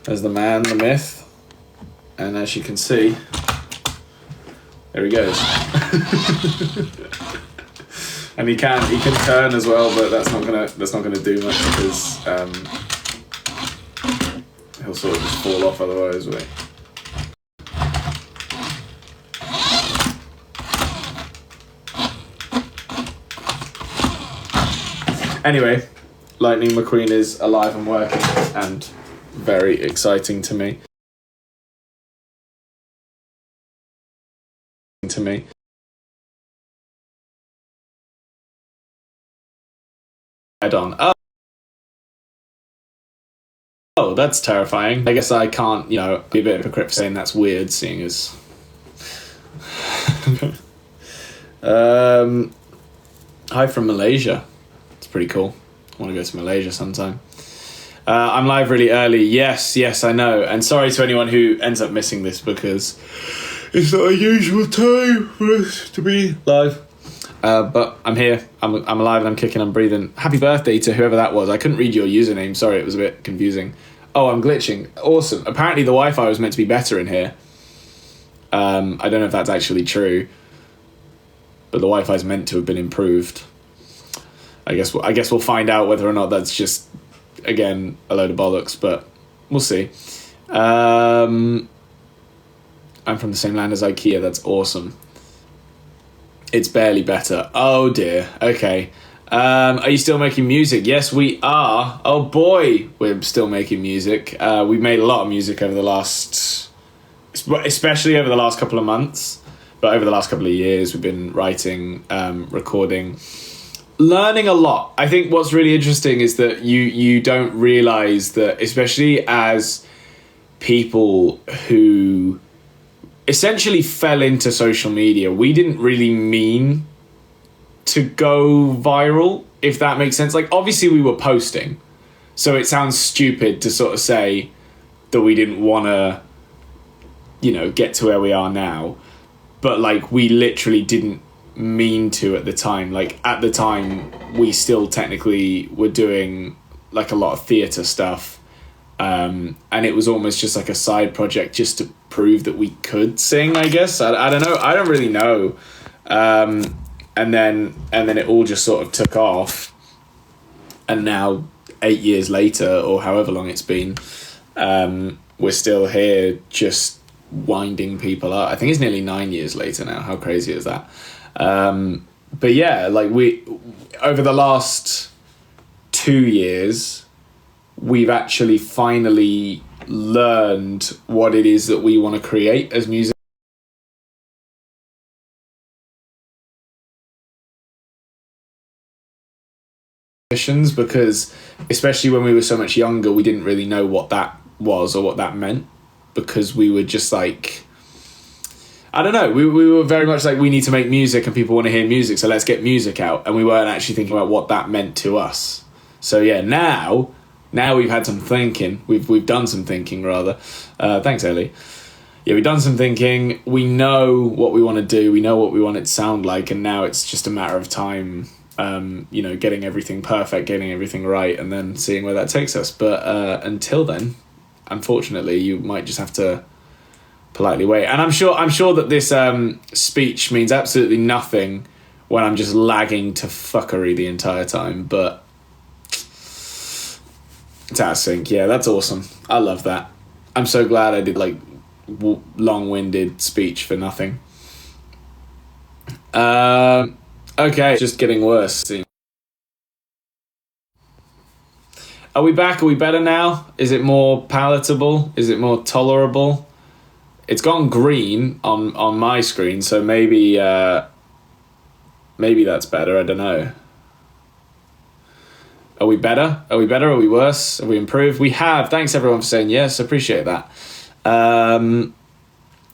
There's the man, the myth. And as you can see, there he goes. And he can turn as well, but that's not gonna do much because he'll sort of just fall off otherwise, will he? Anyway, Lightning McQueen is alive and working and very exciting to me. Head on. Oh, that's terrifying. I guess I can't, be a bit of a hypocrite for saying that's weird, seeing as... Hi from Malaysia. It's pretty cool. I want to go to Malaysia sometime. I'm live really early. Yes, I know. And sorry to anyone who ends up missing this because it's not a usual time for us to be live. But I'm here. I'm alive and I'm kicking, I'm breathing. Happy birthday to whoever that was. I couldn't read your username. Sorry, it was a bit confusing. Oh, I'm glitching. Awesome. Apparently the Wi-Fi was meant to be better in here. I don't know if that's actually true. But the Wi-Fi is meant to have been improved. I guess we'll find out whether or not that's just, again, a load of bollocks, but we'll see. I'm from the same land as IKEA. That's awesome. It's barely better. Oh dear. Okay. Are you still making music? Yes, we are. Oh boy, we're still making music. We've made a lot of music over the last, especially over the last couple of months, but over the last couple of years, we've been writing, recording, learning a lot. I think what's really interesting is that you don't realize that, especially as people who essentially fell into social media, we didn't really mean to go viral, if that makes sense. Like, obviously we were posting, so it sounds stupid to sort of say that we didn't want to, get to where we are now. But, like, we literally didn't mean to at the time. Like, at the time, we still technically were doing, like, a lot of theatre stuff. And it was almost just like a side project just to prove that we could sing, I guess. I don't know. I don't really know. And then it all just sort of took off. And now, 8 years later, or however long it's been, we're still here just winding people up. I think it's nearly 9 years later now. How crazy is that? But yeah, like over the last 2 years, we've actually finally learned what it is that we want to create as music. Because especially when we were so much younger, we didn't really know what that was or what that meant, because we were just like, I don't know, we were very much like, we need to make music and people want to hear music, so let's get music out. And we weren't actually thinking about what that meant to us. So yeah, now we've had some thinking. We've done some thinking, rather. Thanks, Ellie. Yeah, we've done some thinking. We know what we want to do. We know what we want it to sound like. And now it's just a matter of time, getting everything perfect, getting everything right, and then seeing where that takes us. But until then, unfortunately, you might just have to politely wait. And I'm sure that this speech means absolutely nothing when I'm just lagging to fuckery the entire time. But it's out of sync. Yeah, that's awesome. I love that. I'm so glad I did like long-winded speech for nothing. Okay, it's just getting worse. Are we back? Are we better now? Is it more palatable? Is it more tolerable? It's gone green on my screen, so maybe that's better. I don't know. Are we better? Are we better? Are we worse? Have we improved? We have. Thanks everyone for saying yes. Appreciate that.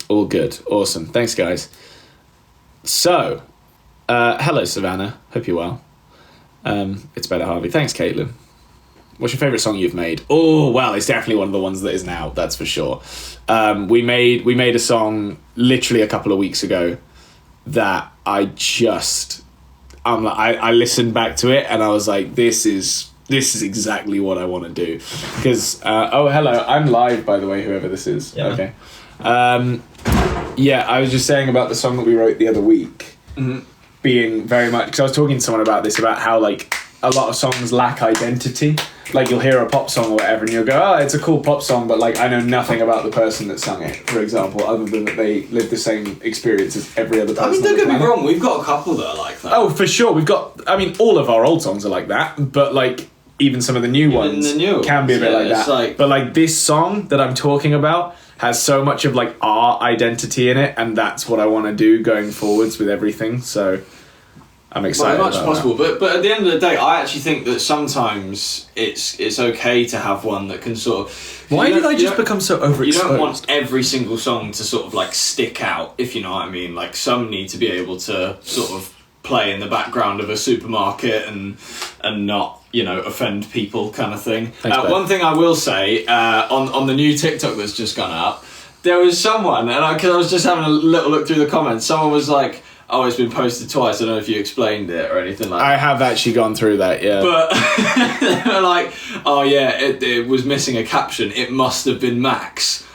All good. Awesome. Thanks, guys. So, hello, Savannah. Hope you're well. It's better, Harvey. Thanks, Caitlin. What's your favourite song you've made? Oh, well, it's definitely one of the ones that is now. That's for sure. We made a song literally a couple of weeks ago that I listened back to it and I was like, this is this is exactly what I want to do. Because, oh, hello, I'm live, by the way, whoever this is. Yeah. Okay. Yeah, I was just saying about the song that we wrote the other week, being very much, because I was talking to someone about this, about how, like, a lot of songs lack identity. Like, you'll hear a pop song or whatever, and you'll go, oh, it's a cool pop song, but, like, I know nothing about the person that sung it, for example, other than that they lived the same experience as every other person. I mean, don't get me wrong, we've got a couple that are like that. Oh, for sure. We've got, I mean, all of our old songs are like that, but, like, even some of the new ones can be a bit like that. Like, but, like, this song that I'm talking about has so much of, like, our identity in it, and that's what I want to do going forwards with everything, so I'm excited as much as about possible. But at the end of the day, I actually think that sometimes it's okay to have one that can sort of... Why did I just become so overexposed? You don't want every single song to sort of, like, stick out, if you know what I mean. Like, some need to be able to sort of play in the background of a supermarket and not, you know, offend people kind of thing. Thanks, one thing I will say, on the new TikTok that's just gone up, there was someone, and because I was just having a little look through the comments, someone was like, oh, it's been posted twice, I don't know if you explained it or anything like that. I have actually gone through that, yeah. But they were like, oh yeah, it was missing a caption, it must have been Max.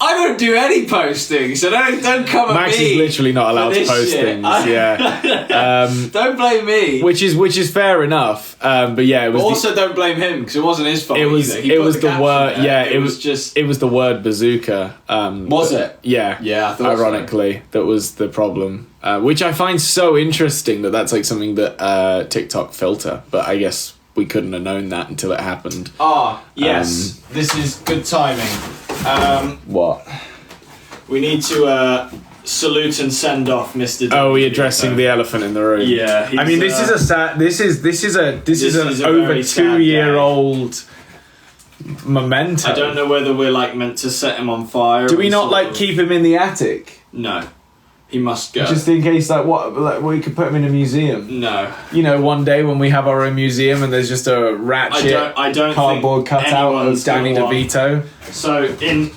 I don't do any posting, so don't come at me. Max is literally not allowed to post things. Yeah. Don't blame me. Which is fair enough. But yeah, it was. Also, don't blame him because it wasn't his fault. It was. Either. It was the word. Yeah. It was just. It was the word bazooka. Was it? Yeah. Yeah. I thought ironically, that was the problem. Which I find so interesting that that's like something that TikTok filter. But I guess we couldn't have known that until it happened. Ah, yes. This is good timing. What? We need to salute and send off Mr. Oh, we're addressing the elephant in the room. Yeah, I mean, this is a sad. This is an over 2-year-old memento. I don't know whether we're like meant to set him on fire. Do we not like keep him in the attic? No, he must go. Just in case, like we could put him in a museum. No. You know, one day when we have our own museum and there's just a ratchet I don't cardboard think cutout of anyone's Danny gonna DeVito. So in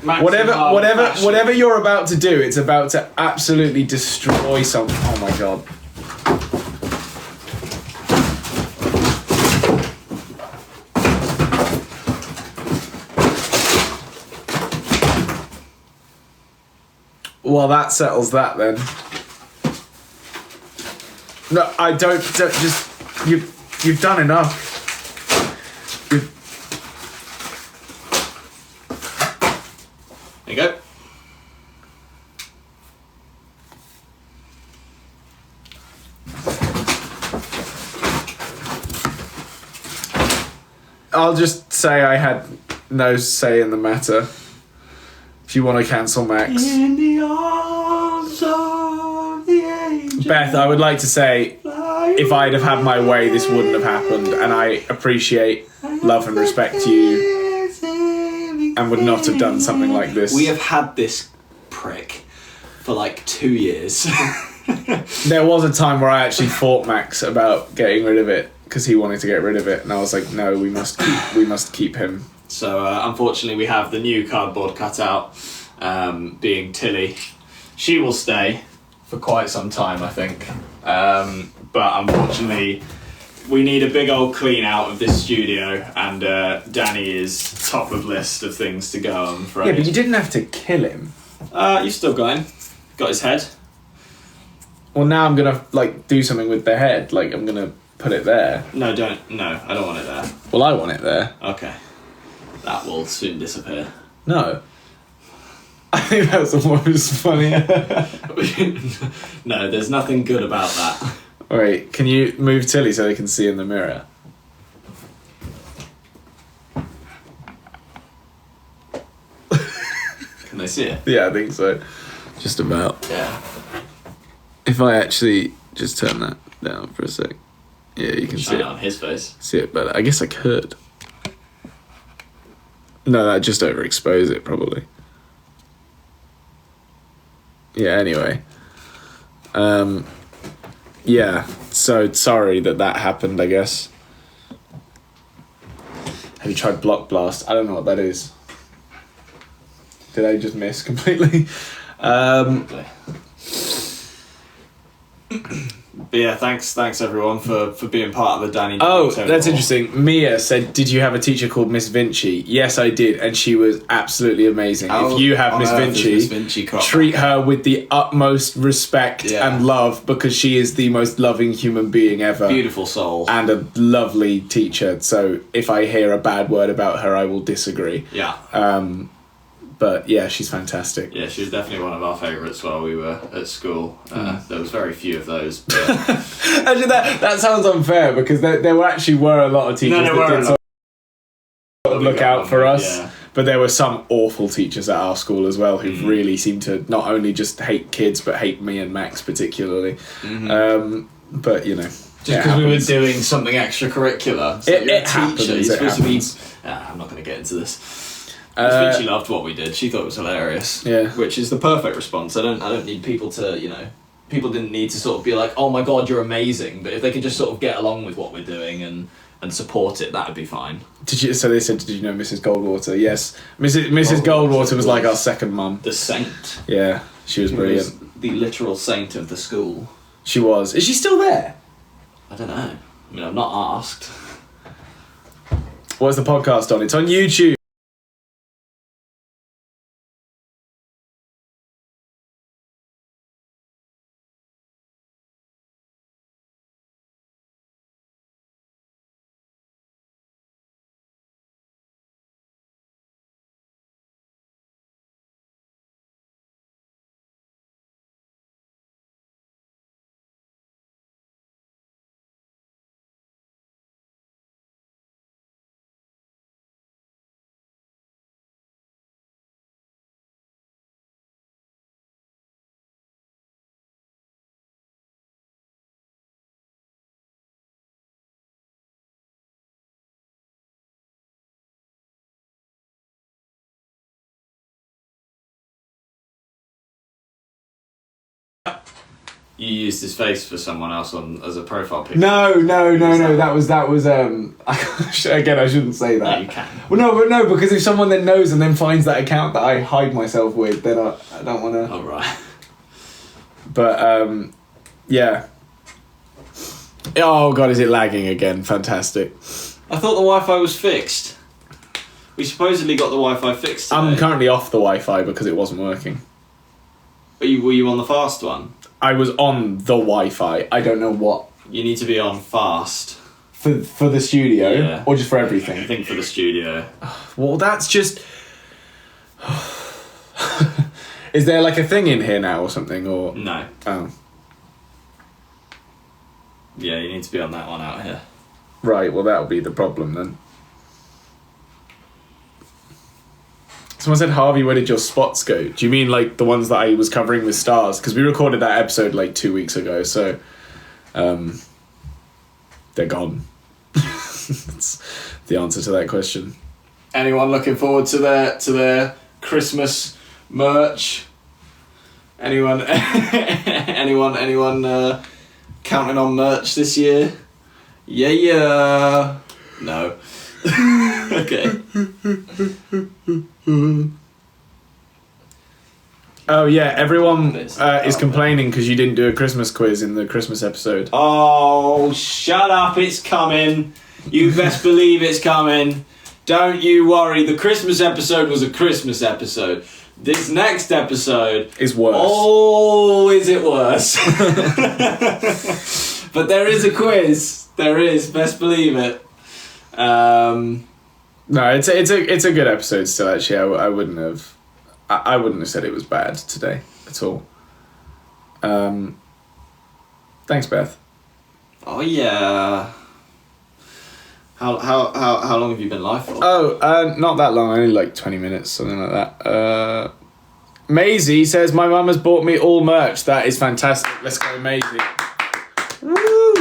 Max whatever you're about to do, it's about to absolutely destroy something. Oh my god. Well, that settles that then. No, I don't just you've done enough. There you go. I'll just say I had no say in the matter. If you want to cancel Max. In the arms of the angel. Beth, I would like to say, if I'd have had my way, this wouldn't have happened, and I appreciate, love and respect you, and would not have done something like this. We have had this prick for like 2 years. There was a time where I actually fought Max about getting rid of it, because he wanted to get rid of it, and I was like, no, we must keep him. So unfortunately we have the new cardboard cutout, being Tilly. She will stay for quite some time, I think. But unfortunately we need a big old clean out of this studio, and Danny is top of list of things to go, I'm afraid. Yeah, but you didn't have to kill him. You've still got him. Got his head. Well, now I'm gonna like do something with the head. Like I'm gonna put it there. No, don't. No, I don't want it there. Well, I want it there. Okay. That will soon disappear. No. I think that's almost funnier. No, there's nothing good about that. Wait, can you move Tilly so they can see in the mirror? Can they see it? Yeah, I think so. Just about. Yeah. If I actually just turn that down for a sec. Yeah, you can see it. On his face. See it better. I guess I could. No, that'd just overexpose it, probably. Yeah, anyway. Yeah, so sorry that happened, I guess. Have you tried Block Blast? I don't know what that is. Did I just miss completely? But yeah, thanks everyone for being part of the Danny. Oh, DeVito that's Law. interesting. Mia said, "Did you have a teacher called Miss Vinci?" Yes, I did, and she was absolutely amazing. How if you have on Miss earth is Vinci, Miss Vinci cropped treat back? her with the utmost respect Yeah. and love, because she is the most loving human being ever. Beautiful soul. And a lovely teacher. So if I hear a bad word about her, I will disagree. Yeah. But yeah, she's fantastic. Yeah, she was definitely one of our favourites while we were at school. There was very few of those. But Actually, that sounds unfair, because there actually were a lot of teachers there that were a did lot. sort of look out for us. Yeah. But there were some awful teachers at our school as well who really seemed to not only just hate kids, but hate me and Max particularly. But, you know. Just because we were doing something extracurricular. So It happens, You're it supposed to be... happens. I'm not going to get into this. Miss Vinci loved what we did. She thought it was hilarious. Yeah. Which is the perfect response. I don't need people to, you know... People didn't need to sort of be like, oh my god, you're amazing. But if they could just sort of get along with what we're doing and support it, that would be fine. So they said, did you know Mrs. Goldwater? Yes. Mrs. Goldwater was like our second mum. The saint. Yeah, she was brilliant. Was the literal saint of the school. She was. Is she still there? I don't know. I mean, I've not asked. What's the podcast on? It's on YouTube. You used his face for someone else as a profile picture. No. That was again, I shouldn't say that. No, you can. Well, no, because if someone then knows and then finds that account that I hide myself with, then I don't want to. All right. But yeah. Oh god, is it lagging again? Fantastic. I thought the Wi-Fi was fixed. We supposedly got the Wi-Fi fixed today. I'm currently off the Wi-Fi because it wasn't working. Were you on the fast one? I was on the Wi-Fi. I don't know what You need to be on fast. for the studio, Yeah. or just for I everything. think for the studio. Well, that's just. Is there like a thing in here now or something, or No. oh Yeah, you need to be on that one out here. right? Well, that'll be the problem then. Someone said, Harvey, where did your spots go? Do you mean like the ones that I was covering with stars? Because we recorded that episode like 2 weeks ago, so they're gone. That's the answer to that question. Anyone looking forward to their Christmas merch? Anyone counting on merch this year? Yeah. No. Okay. Oh yeah, everyone is complaining because you didn't do a Christmas quiz in the Christmas episode. Oh, shut up, it's coming. You best believe it's coming. Don't you worry, the Christmas episode was a Christmas episode. This next episode Is worse. Oh, is it worse? But there is a quiz. There is, best believe it. No, it's a good episode still. Actually, I wouldn't have said it was bad today at all. Thanks, Beth. Oh yeah. How long have you been live for? Oh, not that long. Only like 20 minutes, something like that. Maisie says my mum has bought me all merch. That is fantastic. Let's go, Maisie. Woo!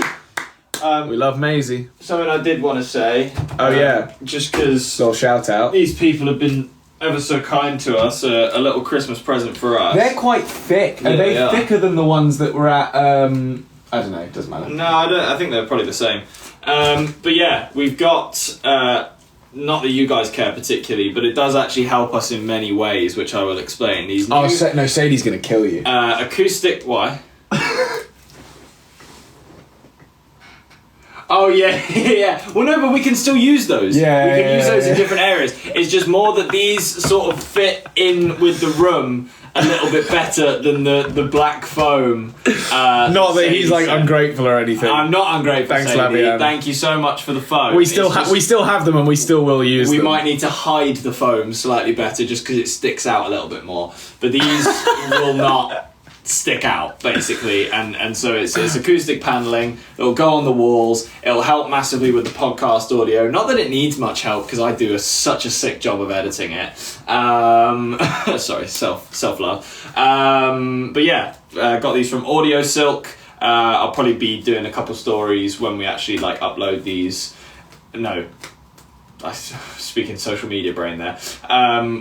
We love Maisie. Something I did want to say. Oh yeah, Just because little shout out. these people have been ever so kind to us, a little Christmas present for us. They're quite thick. Yeah, Are they they are. thicker than the ones that were at? I don't know. It doesn't matter. No, I think they're probably the same. But yeah, we've got, not that you guys care particularly, but it does actually help us in many ways, which I will explain. These new Oh no, Sadie's gonna kill you. acoustic... Why? yeah, yeah. Well, no, but we can still use those. Yeah, we can use those in yeah. different areas. It's just more that these sort of fit in with the room a little bit better than the black foam. Not that he's like said. ungrateful or anything. I'm not ungrateful. Thanks, Sadie. Lavian. Thank you so much for the foam. We still have them, and we still will use them. We might need to hide the foam slightly better just because it sticks out a little bit more. But these will not stick out, basically. And so it's acoustic paneling. It'll go on the walls. It'll help massively with the podcast audio. Not that it needs much help because I do such a sick job of editing it. Sorry, self-love. But yeah, got these from Audio Silk. I'll probably be doing a couple stories when we actually like upload these. No, I speak in social media brain there.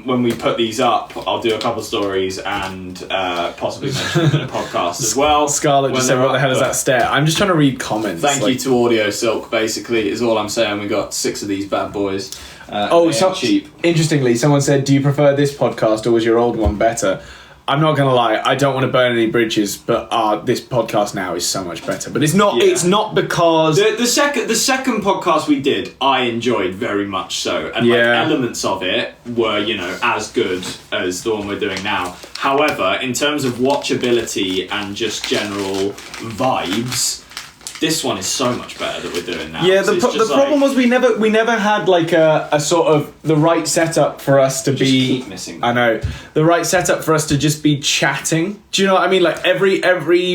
When we put these up, I'll do a couple stories and possibly mention them in a podcast as well. Scarlett just said, "What the hell is that stare?" I'm just trying to read comments. Thank you to Audio Silk. Basically, is all I'm saying. We got 6 of these bad boys. So cheap. Interestingly, someone said, "Do you prefer this podcast or was your old one better?" I'm not gonna lie, I don't want to burn any bridges, but this podcast now is so much better. But it's not. Yeah. It's not because the second podcast we did, I enjoyed very much so, and like elements of it were as good as the one we're doing now. However, in terms of watchability and just general vibes, this one is so much better that we're doing now. Yeah, the problem was we never had like a sort of the right setup for us to be. Keep missing. I know the right setup for us to just be chatting. Do you know what I mean? Like every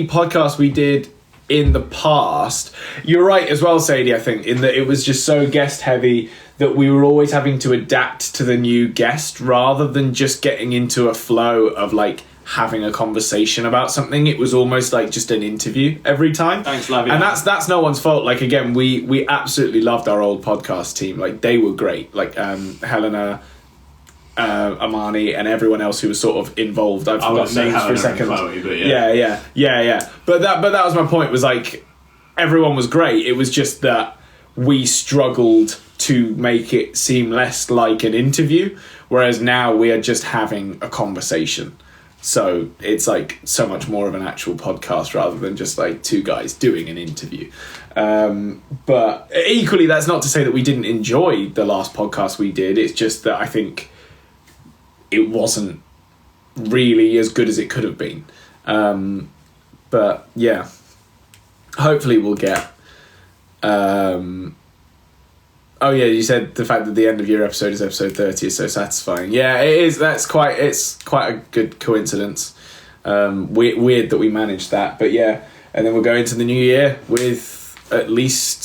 podcast we did in the past, you're right as well, Sadie. I think in that it was just so guest heavy that we were always having to adapt to the new guest rather than just getting into a flow of like having a conversation about something. It was almost like just an interview every time. Thanks, Lavian. And that's no one's fault. Like again, we absolutely loved our old podcast team. Like they were great. Like Helena, Amani, and everyone else who was sort of involved. I've forgotten names for a second. Chloe, but yeah. But that was my point. Was like everyone was great. It was just that we struggled to make it seem less like an interview, whereas now we are just having a conversation. So it's like so much more of an actual podcast rather than just like 2 guys doing an interview. But equally, that's not to say that we didn't enjoy the last podcast we did. It's just that I think it wasn't really as good as it could have been. But yeah, hopefully we'll get... Oh yeah, you said the fact that the end of your episode is episode 30 is so satisfying. Yeah, it is. It's quite a good coincidence. Weird that we managed that, but yeah. And then we'll go into the new year with at least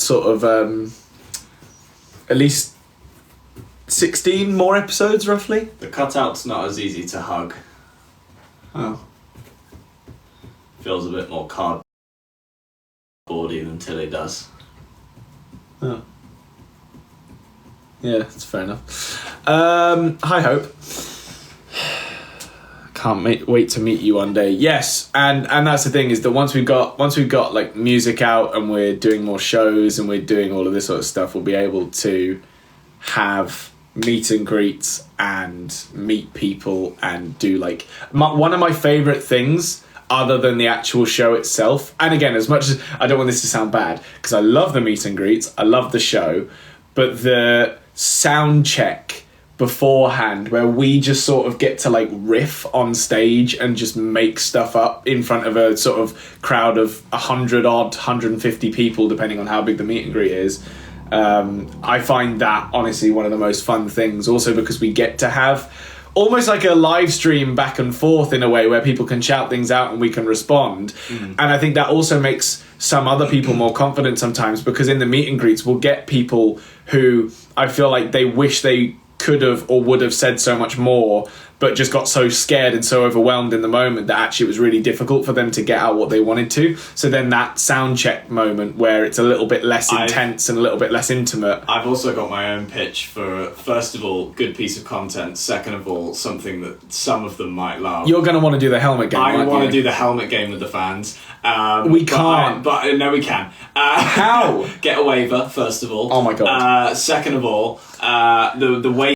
16 more episodes, roughly. The cutout's not as easy to hug. Oh. Feels a bit more cardboardy than Tilly does. Oh. Yeah, that's fair enough. Hi, Hope. Can't wait to meet you one day. Yes, and that's the thing is that once we've got like music out and we're doing more shows and we're doing all of this sort of stuff, we'll be able to have meet and greets and meet people and do like one of my favourite things other than the actual show itself. And again, as much as I don't want this to sound bad, because I love the meet and greets, I love the show, but the sound check beforehand where we just sort of get to like riff on stage and just make stuff up in front of a sort of crowd of 150 people, depending on how big the meet and greet is. I find that honestly one of the most fun things, also because we get to have almost like a live stream back and forth in a way where people can shout things out and we can respond. And I think that also makes some other people more confident sometimes, because in the meet and greets we'll get people who I feel like they wish they could have or would have said so much more, but just got so scared and so overwhelmed in the moment that actually it was really difficult for them to get out what they wanted to. So then that sound check moment where it's a little bit less intense and a little bit less intimate. I've also got my own pitch for, first of all, good piece of content. Second of all, something that some of them might love. You're going to want to do the helmet game, I want to do the helmet game with the fans. We can't. No, we can. How? Get a waiver, first of all. Oh my God. Second of all, the way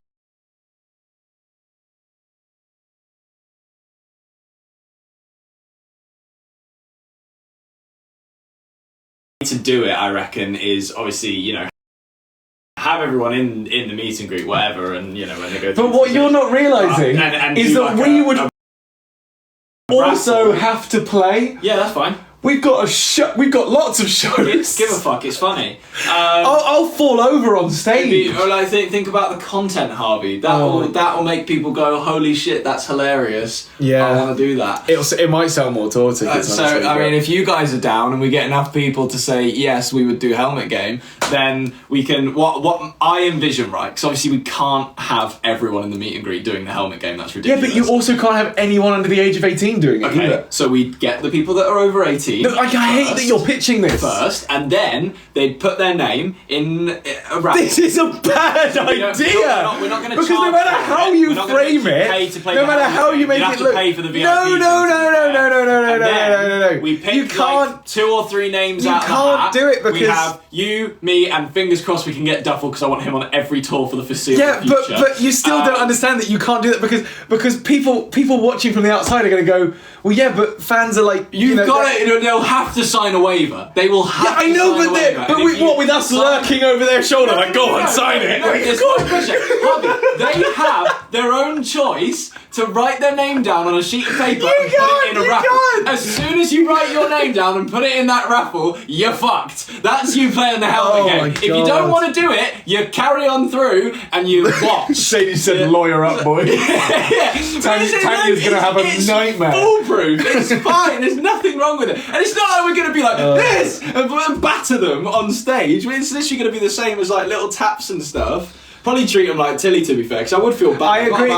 to do it, I reckon, is obviously, have everyone in the meet and greet, whatever, and when they go. But what you're not realising is that we would also have to play. Yeah, that's fine. We've got We've got lots of shows. Give a fuck. It's funny. I'll fall over on stage. Think about the content, Harvey. That'll make people go, "Holy shit, that's hilarious." Yeah, I want to do that. It might sound more torture. If you guys are down and we get enough people to say yes, we would do helmet game, then we can. What I envision, right? Because obviously we can't have everyone in the meet and greet doing the helmet game. That's ridiculous. Yeah, but you also can't have anyone under the age of 18 doing it either. So we get the people that are over 18. No, I hate that you're pitching this first, and then they'd put their name in a raffle. This is a bad idea. We're not going to because no matter how you frame it, no matter how you make it look, pay for the VIP. No. We pick you can't 2 or 3 names out. You can't do it because we have you, me, and fingers crossed we can get Duffel because I want him on every tour for the foreseeable future. Yeah, but you still don't understand that you can't do that because people watching from the outside are going to go, well, yeah, but fans are like, you've got it. They'll have to sign a waiver. They will have. I know, but with us lurking over their shoulder, like, go on, sign it. They have their own choice to write their name down on a sheet of paper and put it in a raffle. As soon as you write your name down and put it in that raffle, you're fucked. That's you playing the helmet game. If you don't want to do it, you carry on through and you watch. Sadie said, "Lawyer up, boy." Tanya's gonna have a nightmare. Foolproof. It's fine. There's nothing wrong with it, and it's not like we're gonna be like this and batter them on stage. It's literally gonna be the same as like little taps and stuff. Probably treat them like Tilly, to be fair, because I would feel bad. I agree.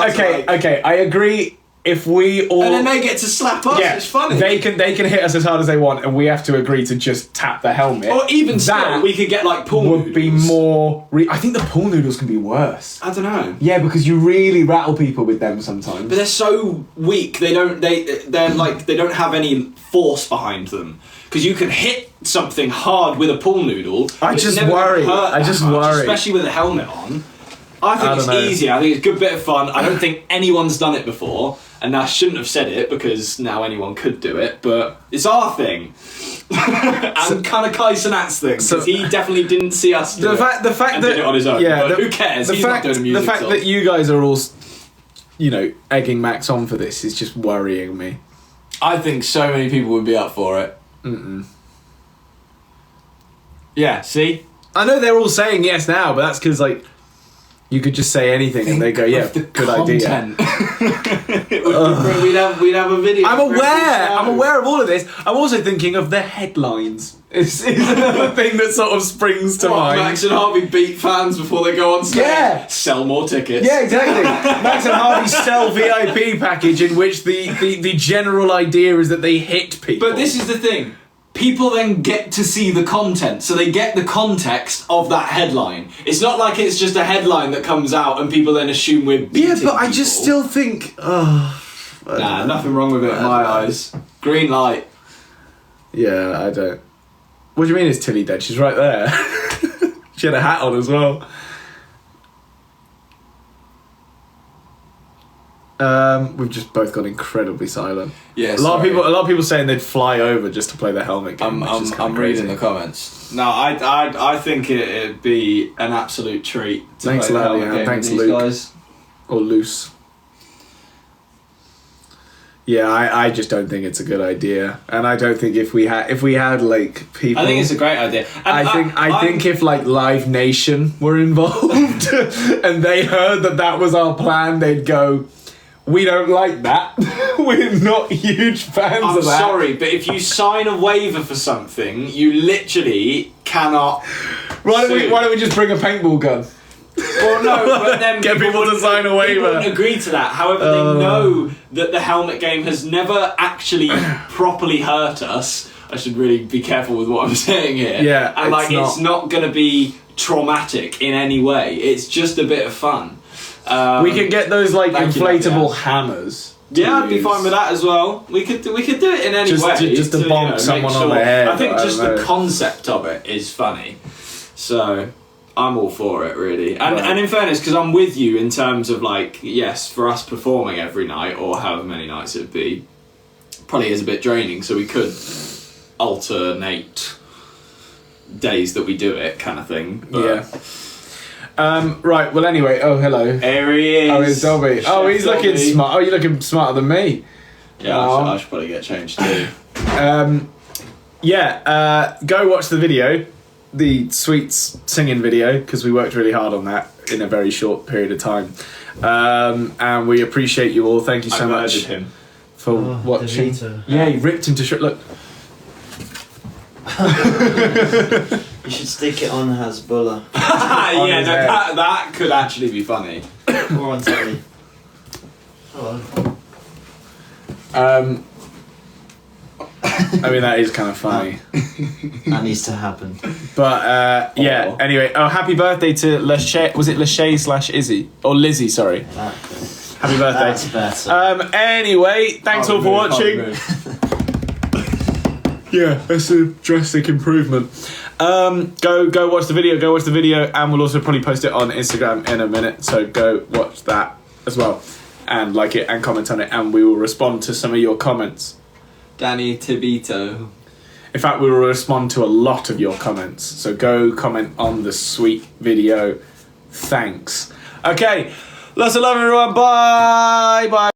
Okay. I agree. If we all and then they get to slap us, it's funny. They can hit us as hard as they want, and we have to agree to just tap the helmet. Or even still, we could get like pool noodles. Would be more. I think the pool noodles can be worse. I don't know. Yeah, because you really rattle people with them sometimes. But they're so weak. They don't have any force behind them. Because you can hit something hard with a pool noodle. I just worry, especially with a helmet on. I think it's easy. I think it's a good bit of fun. I don't think anyone's done it before, and I shouldn't have said it because now anyone could do it. But it's our thing, and kind of Kai Cenat's thing because he definitely didn't see us do the fact and that did it on his own. Yeah, but who cares? He's not doing a music The fact song. that you guys are all, egging Max on for this is just worrying me. I think so many people would be up for it. Yeah, see? I know they're all saying yes now, but that's because you could just say anything and they go, yeah, good idea. We'd have a video. I'm aware of all of this. I'm also thinking of the headlines. It's another thing that sort of springs to mind. Max and Harvey beat fans before they go on stage. Yeah. Sell more tickets. Yeah, exactly. Max and Harvey sell VIP package in which the general idea is that they hit people. But this is the thing. People then get to see the content, so they get the context of that headline. It's not like it's just a headline that comes out and people then assume we're beating Yeah, but people. I just still think... Nah, nothing wrong with it in my eyes. Green light. Yeah, I don't... What do you mean is Tilly dead? She's right there. She had a hat on as well. We've just both gone incredibly silent. Yeah, a lot of people saying they'd fly over just to play the helmet game. I'm reading the comments. No, I think it'd be an absolute treat to Thanks, play the helmet game Thanks, with these Luke. guys. Or loose. Yeah, I just don't think it's a good idea, and I don't think if we had people. I think it's a great idea. And I think if Live Nation were involved and they heard that was our plan, they'd go, "We don't like that. We're not huge fans of that." I'm sorry, but if you sign a waiver for something, you literally cannot. Why don't we just bring a paintball gun? Well, no, but then get people to sign a waiver. People wouldn't agree to that. However, they know that the helmet game has never actually properly hurt us. I should really be careful with what I'm saying here. Yeah, and it's not going to be traumatic in any way. It's just a bit of fun. We can get those inflatable hammers. Yeah, I'd be fine with that as well. We could do it in any way. Just to bonk someone on the head. I think just the concept of it is funny. So I'm all for it, really. And in fairness, because I'm with you in terms of yes, for us performing every night or however many nights it'd be, probably is a bit draining. So we could alternate days that we do it, kind of thing. But Yeah. Right. Well, anyway. Oh, hello. There he is. Oh, it's Dobby. Oh, he's Chef looking Dobby. smart. Oh, you're looking smarter than me. Yeah, Oh. I should probably get changed too. Go watch the video, the Sweets singing video, because we worked really hard on that in a very short period of time. And we appreciate you all. Thank you so I much murdered him. for watching. DeVito. Yeah, you ripped him to shit. Look. You should stick it on Hasbullah Yeah, his no, head. that could actually be funny. or on telly. Hello. I mean, that is kind of funny. That needs to happen. But yeah, Oh. anyway. Oh, happy birthday to Lachey. Was it Lachey/Izzy? Or Lizzie, sorry. Happy birthday. That's better. Anyway, thanks all for watching. Yeah, that's a drastic improvement. Go watch the video, and we'll also probably post it on Instagram in a minute. So go watch that as well, and like it and comment on it, and we will respond to some of your comments. Danny Tibito. In fact, we will respond to a lot of your comments. So go comment on the sweet video. Thanks. Okay, lots of love, everyone. Bye. Bye.